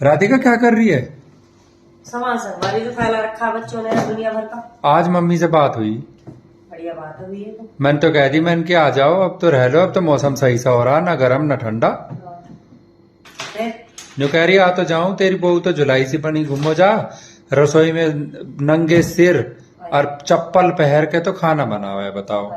राधिका क्या कर रही है? सामान संगवारी जो फैला रखा बच्चों ने दुनिया भर का। आज मम्मी से बात हुई, बढ़िया बात हुई है तो। मैंने तो कह दी, मैंने कि आ जाओ, अब तो रह लो, अब तो मौसम सही सा हो रहा, ना गर्म ना ठंडा। फिर जो कह रही आ तो जाऊं, तेरी बहू तो जुलाई सी बनी, घूमो जा रसोई में नंगे सिर और चप्पल पहन के तो खाना बनाओ है, बताओ।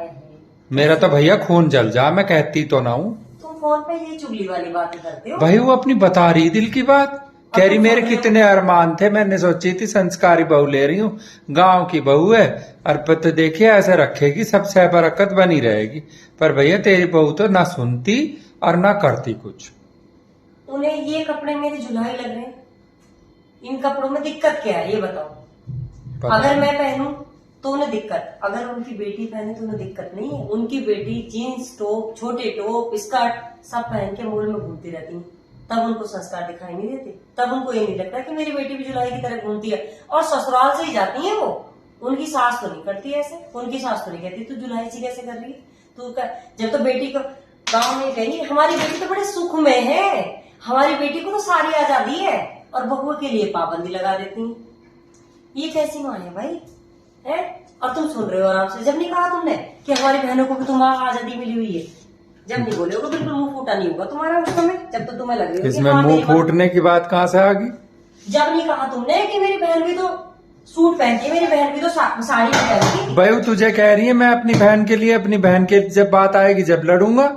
मेरा तो भैया खून जल जा, मैं कहती तो ना हूँ। तुम फोन पे ये चुगली वाली बातें करते हो। भाई वो अपनी बता रही दिल की बात, कह रही मेरे कितने अरमान थे, मैंने सोची थी संस्कारी बहू ले रही हूँ, गांव की बहू है, और तो देखिए ऐसे रखेगी, सबसे बरकत बनी रहेगी। पर भैया तेरी बहू तो ना सुनती और ना करती कुछ। उन्हें ये कपड़े मेरे जुलाई लग रहे हैं, इन कपड़ों में दिक्कत क्या है ये बताओ। अगर मैं पहनूं तो उन्हें दिक्कत, अगर उनकी बेटी पहने तो उन्हें दिक्कत नहीं है। उनकी बेटी जीन्स टॉप, छोटे टॉप, स्कर्ट सब पहन के मॉल में घूमती रहती है, तब उनको संस्कार दिखाई नहीं देते, तब उनको ये नहीं लगता कि मेरी बेटी भी जुलाई की तरह घूमती है। और ससुराल से ही जाती है वो, उनकी सास तो नहीं करती ऐसे, उनकी सास तो नहीं कहती तू जुलाई सी कैसे कर रही है तू। जब तो बेटी को गाँव में कही हमारी बेटी तो बड़े सुख में है, हमारी बेटी को तो सारी आजादी है, और बहुओं के लिए पाबंदी लगा देती है। ये कैसी माँ है भाई है? और तुम सुन रहे हो आराम से। जब नहीं कहा तुमने कि हमारी बहनों को भी तुम्हारा आजादी मिली हुई है, जब नहीं बोले हो बिल्कुल मुंह फूटा नहीं होगा तुम्हारा उस समय, जब तो तुम्हें लग रही इसमें मुंह फूटने की बात कहाँ से आ गई? जब नहीं कहा तुमने कि मेरी बहन भी तो सूट पहनती है, मेरी बहन भी तो साड़ी पहनती। भाई तुझे कह रही है, मैं अपनी बहन के लिए, अपनी बहन के जब बात आएगी जब लड़ूंगा।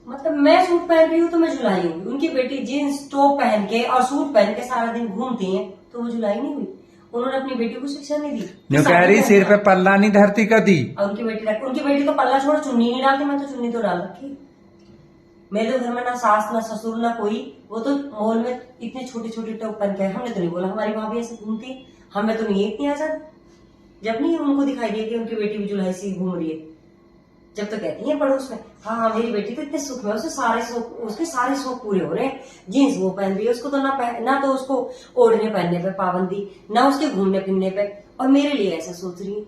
मतलब मैं सूट पहन रही हूँ तो मैं जुलाई हूँ, उनकी बेटी जीन्स टॉप पहन के और सूट पहन के सारा दिन घूमती है तो वो जुलाई नहीं हुई। उन्होंने अपनी बेटी को शिक्षा नहीं दी। जो कह रही सिर पे पल्ला नहीं धरती कदी। और उनकी बेटी तो पल्ला छोड़ चुन्नी नहीं डालती, मैं तो चुन्नी तो डाल रखी। मेरे घर में ना सास ना ससुर ना कोई, वो तो मॉल में इतने छोटे छोटे टॉप पहन के, हमने तो नहीं बोला हमारी माँ भी ऐसे घूमती, हमें तो नहीं इतनी आजाद। जब नहीं उनको दिखाई दिया कि उनकी बेटी भी जुलाई सी घूम रही है, जब तो कहती है पड़ोस में हाँ मेरी बेटी तो इतने सुख में, उसके सारे शौक पूरे हो रहे हैं। जीन्स वो पहन रही है, उसको तो ना तो उसको ओढ़ने पहनने पे पाबंदी, ना उसके घूमने फिरने पे, और मेरे लिए ऐसा सोच रही है।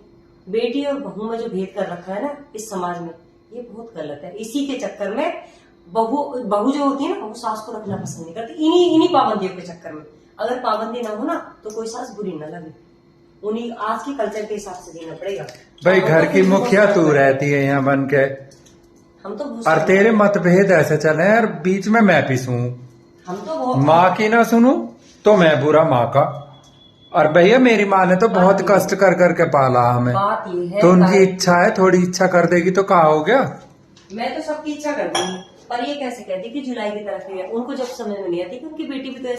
बेटी और बहू में जो भेद कर रखा है ना इस समाज में, ये बहुत गलत है। इसी के चक्कर में बहू जो होती है ना वो सास को रखना पसंद नहीं करती, इन्हीं पाबंदियों के चक्कर में। अगर पाबंदी ना हो ना तो कोई सास बुरी ना लगे, उन्हीं आज के कल्चर के हिसाब से देना पड़ेगा। भाई घर की मुखिया तू रहती है यहाँ बन के, हम तो और तेरे मतभेद ऐसे चले और बीच में मैं पिसूं। हम तो माँ की ना सुनूं तो मैं बुरा माँ का। और भैया मेरी माँ ने तो बहुत कष्ट कर करके पाला हमें, बात ये है तो उनकी इच्छा है, थोड़ी इच्छा कर देगी तो कहा हो गया। मैं तो सबकी इच्छा करती हूँ, पर ये कैसे कहती कि जुलाई की तरफ है, उनको जब समझ में नहीं आती कि उनकी बेटी भी तो